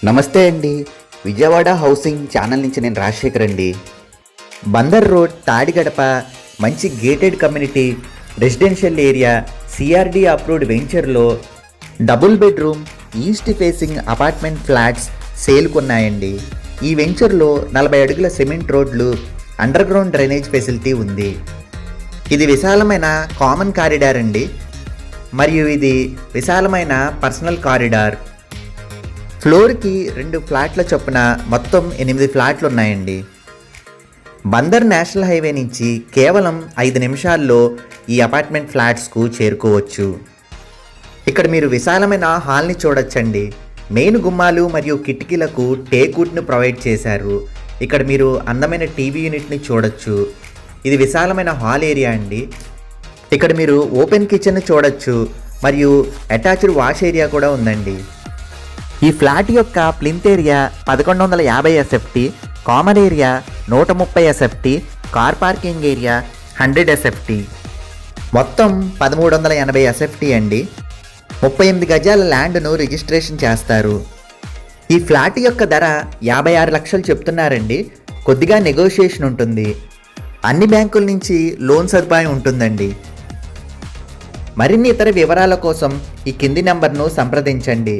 నమస్తే అండి. Vijayawada housing channel నుంచి నేను రాజశేఖర్ అండి. బందర్ రోడ్, తాడిగడప మంచి gated community residential area CRD approved వెంచర్లో double bedroom east facing apartment flats సేల్కున్నాయండి. ఈ వెంచర్లో 40 అడుగుల సిమెంట్ రోడ్లు, అండర్ గ్రౌండ్ డ్రైనేజ్ ఫెసిలిటీ ఉంది. ఇది విశాలమైన కామన్ కారిడార్ అండి, మరియు ఇది విశాలమైన పర్సనల్ కారిడార్. ఫ్లోర్కి 2 ఫ్లాట్ల చొప్పున మొత్తం 8 ఫ్లాట్లు ఉన్నాయండి. బందర్ నేషనల్ హైవే నుంచి కేవలం 5 నిమిషాల్లో ఈ అపార్ట్మెంట్ ఫ్లాట్స్కు చేరుకోవచ్చు. ఇక్కడ మీరు విశాలమైన హాల్ని చూడొచ్చండి. మెయిన్ గుమ్మాలు మరియు కిటికీలకు టేక్వుడ్ను ప్రొవైడ్ చేశారు. ఇక్కడ మీరు అందమైన టీవీ యూనిట్ని చూడొచ్చు. ఇది విశాలమైన హాల్ ఏరియా అండి. ఇక్కడ మీరు ఓపెన్ కిచెన్ చూడొచ్చు మరియు అటాచ్డ్ వాష్ ఏరియా కూడా ఉందండి. ఈ ఫ్లాట్ యొక్క plinth area 1150 SFT, common area 130 SFT, car parking area 100 SFT, మొత్తం 1380 SFT అండి. 38 గజాల ల్యాండ్ను రిజిస్ట్రేషన్ చేస్తారు. ఈ ఫ్లాట్ యొక్క ధర 56 లక్షలు చెప్తున్నారండి. కొద్దిగా నెగోషియేషన్ ఉంటుంది. అన్ని బ్యాంకుల నుంచి లోన్ సదుపాయం ఉంటుందండి. మరిన్ని ఇతర వివరాల కోసం ఈ కింది నెంబర్ను సంప్రదించండి.